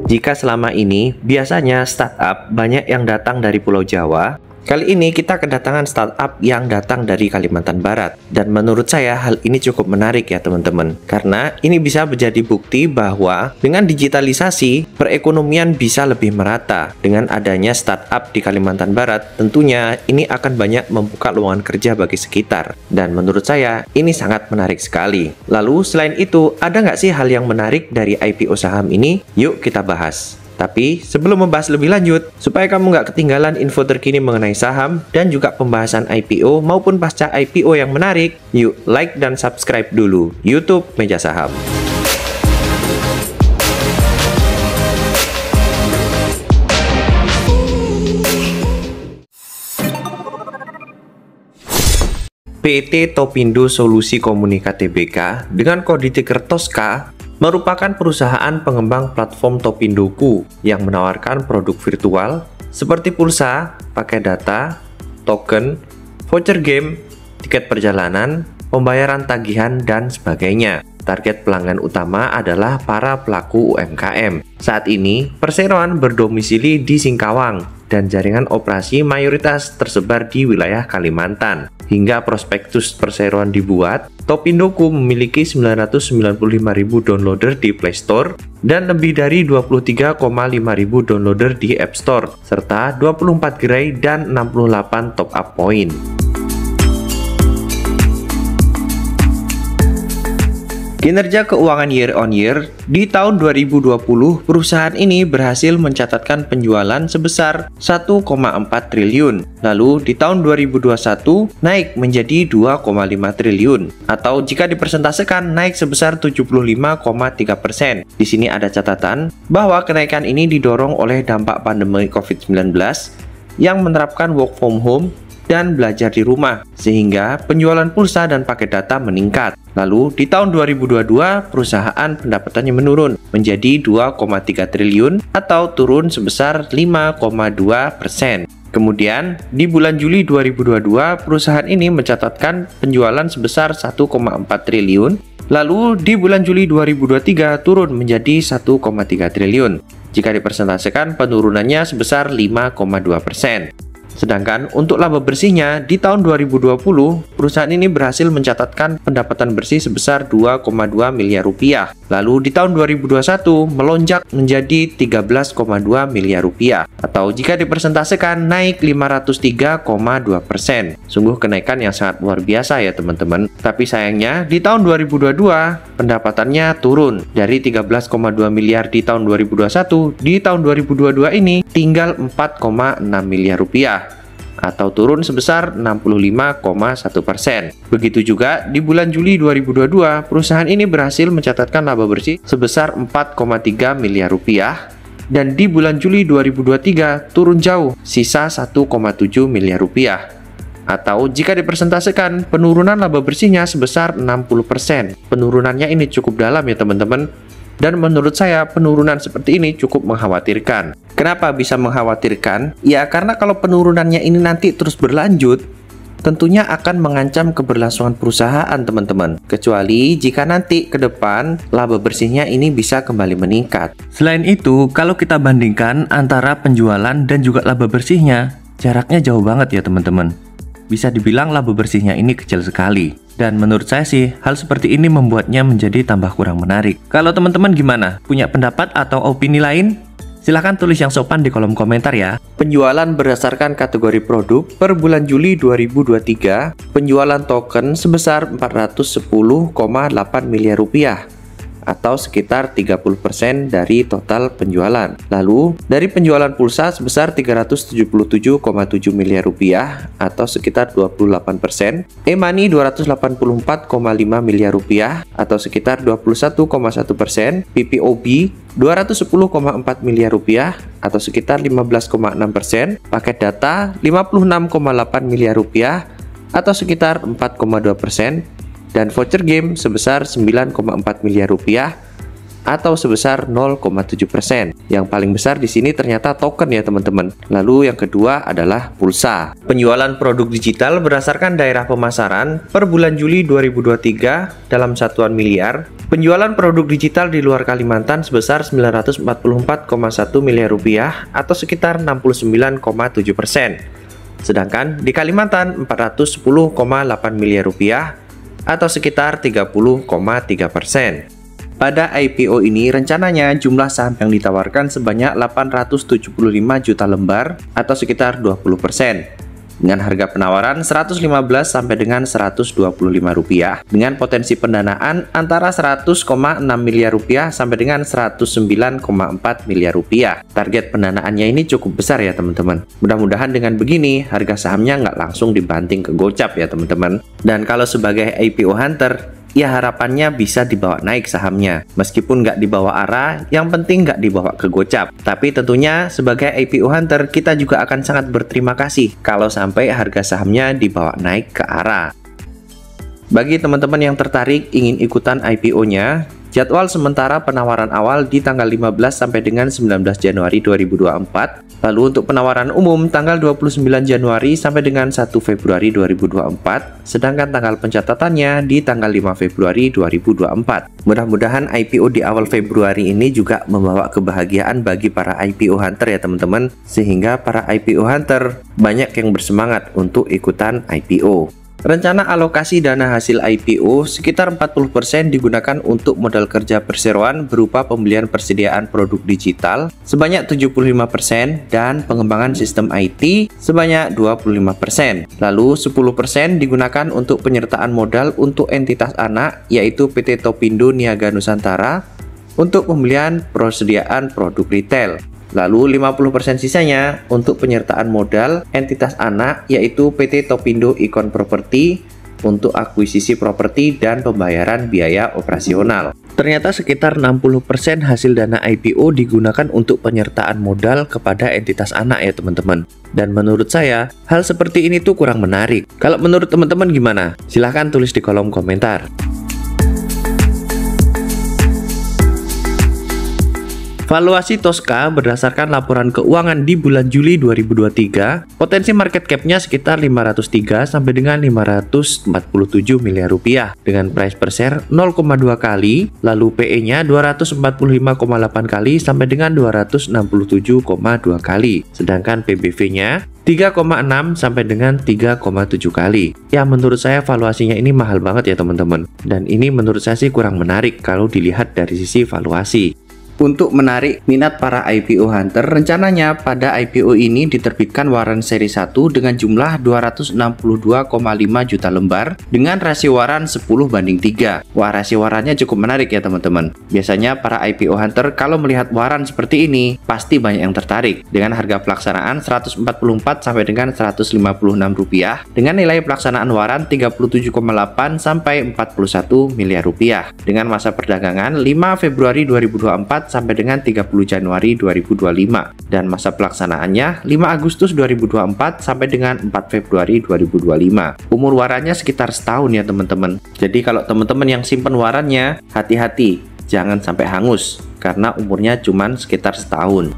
Jika selama ini biasanya startup banyak yang datang dari Pulau Jawa, kali ini kita kedatangan startup yang datang dari Kalimantan Barat. Dan menurut saya hal ini cukup menarik ya teman-teman. Karena ini bisa menjadi bukti bahwa dengan digitalisasi, perekonomian bisa lebih merata. Dengan adanya startup di Kalimantan Barat, tentunya ini akan banyak membuka lowongan kerja bagi sekitar. Dan menurut saya ini sangat menarik sekali. Lalu selain itu, ada nggak sih hal yang menarik dari IPO saham ini? Yuk kita bahas. Tapi sebelum membahas lebih lanjut, supaya kamu nggak ketinggalan info terkini mengenai saham dan juga pembahasan IPO maupun pasca IPO yang menarik, yuk like dan subscribe dulu YouTube Meja Saham. PT Topindo Solusi Komunika Tbk dengan kode ticker TOSKA merupakan perusahaan pengembang platform Topindoku yang menawarkan produk virtual seperti pulsa, pakai data, token, voucher game, tiket perjalanan, pembayaran tagihan, dan sebagainya. Target pelanggan utama adalah para pelaku UMKM. Saat ini, perseroan berdomisili di Singkawang dan jaringan operasi mayoritas tersebar di wilayah Kalimantan. Hingga prospektus perseroan dibuat, Topindoku memiliki 995.000 downloader di Play Store dan lebih dari 23,5 ribu downloader di App Store, serta 24 gerai dan 68 top up point. Kinerja keuangan year on year, di tahun 2020, perusahaan ini berhasil mencatatkan penjualan sebesar 1,4 triliun. Lalu di tahun 2021 naik menjadi 2,5 triliun. Atau jika dipersentasekan naik sebesar 75,3%. Di sini ada catatan bahwa kenaikan ini didorong oleh dampak pandemi COVID-19 yang menerapkan work from home dan belajar di rumah, sehingga penjualan pulsa dan paket data meningkat. Lalu, di tahun 2022, perusahaan pendapatannya menurun menjadi 2,3 triliun atau turun sebesar 5,2%. Kemudian, di bulan Juli 2022, perusahaan ini mencatatkan penjualan sebesar 1,4 triliun. Lalu, di bulan Juli 2023, turun menjadi 1,3 triliun. Jika dipersentasekan, penurunannya sebesar 5,2%. Sedangkan untuk laba bersihnya, di tahun 2020, perusahaan ini berhasil mencatatkan pendapatan bersih sebesar 2,2 miliar rupiah. Lalu di tahun 2021 melonjak menjadi 13,2 miliar rupiah. Atau jika dipersentasekan naik 503,2%. Sungguh kenaikan yang sangat luar biasa ya teman-teman. Tapi sayangnya di tahun 2022 pendapatannya turun dari 13,2 miliar di tahun 2021, di tahun 2022 ini tinggal 4,6 miliar rupiah. Atau turun sebesar 65,1%. Begitu juga di bulan Juli 2022, perusahaan ini berhasil mencatatkan laba bersih sebesar 4,3 miliar rupiah. Dan di bulan Juli 2023 turun jauh, sisa 1,7 miliar rupiah. Atau jika dipersentasekan, penurunan laba bersihnya sebesar 60%. Penurunannya ini cukup dalam ya teman-teman. Dan menurut saya penurunan seperti ini cukup mengkhawatirkan. Kenapa bisa mengkhawatirkan? Ya karena kalau penurunannya ini nanti terus berlanjut, tentunya akan mengancam keberlangsungan perusahaan teman-teman. Kecuali jika nanti ke depan laba bersihnya ini bisa kembali meningkat. Selain itu, kalau kita bandingkan antara penjualan dan juga laba bersihnya, jaraknya jauh banget ya teman-teman. Bisa dibilang laba bersihnya ini kecil sekali. Dan menurut saya sih, hal seperti ini membuatnya menjadi tambah kurang menarik. Kalau teman-teman gimana? Punya pendapat atau opini lain? Silahkan tulis yang sopan di kolom komentar ya. Penjualan berdasarkan kategori produk per bulan Juli 2023, penjualan token sebesar 410,8 miliar rupiah. Atau sekitar 30% dari total penjualan. Lalu, dari penjualan pulsa sebesar 377,7 miliar rupiah atau sekitar 28%, e-money 284,5 miliar rupiah atau sekitar 21,1%, PPOB 210,4 miliar rupiah atau sekitar 15,6%, paket data 56,8 miliar rupiah atau sekitar 4,2%, dan voucher game sebesar 9,4 miliar rupiah atau sebesar 0,7%. Yang paling besar di sini ternyata token ya teman-teman. Lalu yang kedua adalah pulsa. Penjualan produk digital berdasarkan daerah pemasaran per bulan Juli 2023 dalam satuan miliar. Penjualan produk digital di luar Kalimantan sebesar 944,1 miliar rupiah atau sekitar 69,7%. Sedangkan di Kalimantan 410,8 miliar rupiah atau sekitar 30,3%. Pada IPO ini rencananya jumlah saham yang ditawarkan sebanyak 875 juta lembar atau sekitar 20%. Dengan harga penawaran 115 sampai dengan 125 rupiah dengan potensi pendanaan antara 100,6 miliar rupiah sampai dengan 109,4 miliar rupiah. Target pendanaannya ini cukup besar ya teman-teman. Mudah-mudahan dengan begini harga sahamnya nggak langsung dibanting ke gocap ya teman-teman. Dan kalau sebagai IPO hunter, ya harapannya bisa dibawa naik sahamnya. Meskipun nggak dibawa arah, yang penting nggak dibawa ke gocap. Tapi tentunya sebagai IPO hunter, kita juga akan sangat berterima kasih kalau sampai harga sahamnya dibawa naik ke arah. Bagi teman-teman yang tertarik ingin ikutan IPO-nya, jadwal sementara penawaran awal di tanggal 15 sampai dengan 19 Januari 2024. Lalu untuk penawaran umum tanggal 29 Januari sampai dengan 1 Februari 2024. Sedangkan tanggal pencatatannya di tanggal 5 Februari 2024. Mudah-mudahan IPO di awal Februari ini juga membawa kebahagiaan bagi para IPO hunter ya teman-teman. Sehingga para IPO hunter banyak yang bersemangat untuk ikutan IPO. Rencana alokasi dana hasil IPO sekitar 40% digunakan untuk modal kerja perseroan berupa pembelian persediaan produk digital sebanyak 75% dan pengembangan sistem IT sebanyak 25%. Lalu 10% digunakan untuk penyertaan modal untuk entitas anak yaitu PT Topindo Niaga Nusantara untuk pembelian persediaan produk retail. Lalu 50% sisanya untuk penyertaan modal entitas anak yaitu PT Topindo Icon Property untuk akuisisi properti dan pembayaran biaya operasional. Ternyata sekitar 60% hasil dana IPO digunakan untuk penyertaan modal kepada entitas anak ya teman-teman. Dan menurut saya, hal seperti ini tuh kurang menarik. Kalau menurut teman-teman gimana? Silahkan tulis di kolom komentar. Valuasi Tosca berdasarkan laporan keuangan di bulan Juli 2023, potensi market cap-nya sekitar 503 sampai dengan 547 miliar rupiah dengan price per share 0,2 kali, lalu PE-nya 245,8 kali sampai dengan 267,2 kali. Sedangkan PBV-nya 3,6 sampai dengan 3,7 kali. Ya menurut saya valuasinya ini mahal banget ya teman-teman. Dan ini menurut saya sih kurang menarik kalau dilihat dari sisi valuasi. Untuk menarik minat para IPO hunter, rencananya pada IPO ini diterbitkan waran seri 1 dengan jumlah 262,5 juta lembar dengan rasio waran 10:3. Wah, rasio warannya cukup menarik ya teman-teman. Biasanya para IPO hunter kalau melihat waran seperti ini pasti banyak yang tertarik dengan harga pelaksanaan 144 sampai dengan 156 rupiah dengan nilai pelaksanaan waran 37,8 sampai 41 miliar rupiah dengan masa perdagangan 5 Februari 2024 sampai dengan 30 Januari 2025 dan masa pelaksanaannya 5 Agustus 2024 sampai dengan 4 Februari 2025. Umur warannya sekitar setahun ya teman-teman. Jadi kalau teman-teman yang simpen warannya, hati-hati jangan sampai hangus karena umurnya cuma sekitar setahun.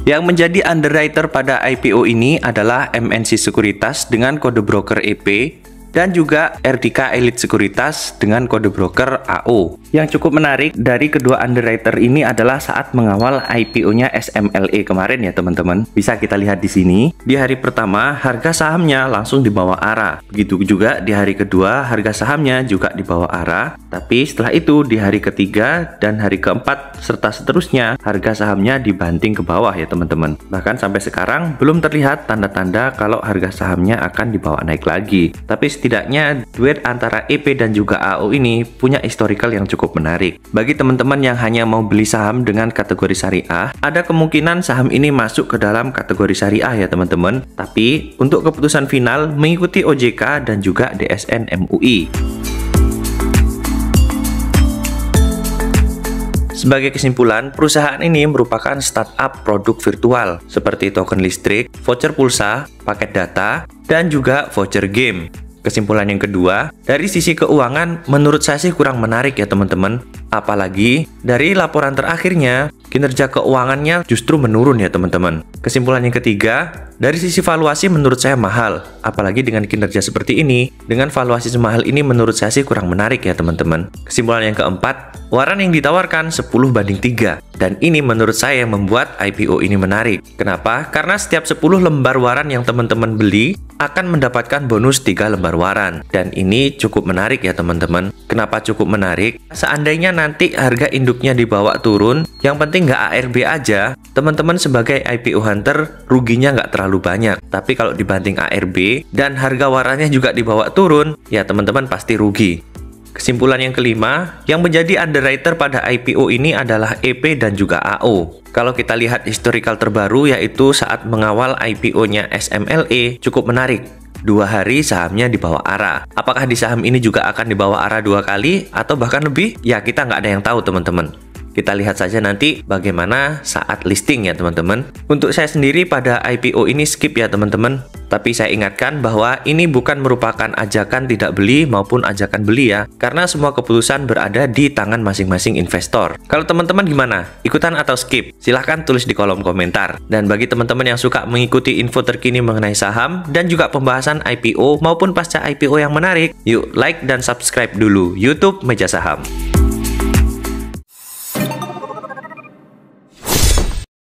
Yang menjadi underwriter pada IPO ini adalah MNC Sekuritas dengan kode broker EP dan juga RDK Elite Sekuritas dengan kode broker AO. Yang cukup menarik dari kedua underwriter ini adalah saat mengawal IPO-nya SMLE kemarin ya teman-teman. Bisa kita lihat di sini. Di hari pertama harga sahamnya langsung di bawah arah. Begitu juga di hari kedua harga sahamnya juga di bawah arah. Tapi setelah itu di hari ketiga dan hari keempat serta seterusnya harga sahamnya dibanting ke bawah ya teman-teman. Bahkan sampai sekarang belum terlihat tanda-tanda kalau harga sahamnya akan dibawa naik lagi. Tapi setidaknya duet antara EP dan juga AO ini punya historical yang cukup menarik. Bagi teman-teman yang hanya mau beli saham dengan kategori syariah, ada kemungkinan saham ini masuk ke dalam kategori syariah ya teman-teman. Tapi untuk keputusan final mengikuti OJK dan juga DSN MUI. Sebagai kesimpulan, perusahaan ini merupakan startup produk virtual seperti token listrik, voucher pulsa, paket data, dan juga voucher game. Kesimpulan yang kedua, dari sisi keuangan menurut saya sih kurang menarik ya teman-teman. Apalagi dari laporan terakhirnya, kinerja keuangannya justru menurun ya teman-teman. Kesimpulan yang ketiga, dari sisi valuasi menurut saya mahal. Apalagi dengan kinerja seperti ini, dengan valuasi semahal ini menurut saya sih kurang menarik ya teman-teman. Kesimpulan yang keempat, waran yang ditawarkan 10/3. Dan ini menurut saya yang membuat IPO ini menarik. Kenapa? Karena setiap 10 lembar waran yang teman-teman beli akan mendapatkan bonus 3 lembar waran. Dan ini cukup menarik ya teman-teman. Kenapa cukup menarik? Seandainya nanti harga induknya dibawa turun, yang penting nggak ARB aja, teman-teman sebagai IPO hunter ruginya nggak terlalu banyak. Tapi kalau dibanding ARB dan harga warannya juga dibawa turun, ya teman-teman pasti rugi. Kesimpulan yang kelima, yang menjadi underwriter pada IPO ini adalah EP dan juga AO. Kalau kita lihat historical terbaru yaitu saat mengawal IPO-nya SMLE cukup menarik. 2 hari sahamnya di bawah ARA. Apakah di saham ini juga akan di bawah ARA 2 kali atau bahkan lebih? Ya kita nggak ada yang tahu teman-teman. Kita lihat saja nanti bagaimana saat listing ya teman-teman. Untuk saya sendiri pada IPO ini skip ya teman-teman. Tapi saya ingatkan bahwa ini bukan merupakan ajakan tidak beli maupun ajakan beli ya. Karena semua keputusan berada di tangan masing-masing investor. Kalau teman-teman gimana? Ikutan atau skip? Silahkan tulis di kolom komentar. Dan bagi teman-teman yang suka mengikuti info terkini mengenai saham dan juga pembahasan IPO maupun pasca IPO yang menarik, yuk like dan subscribe dulu YouTube Meja Saham.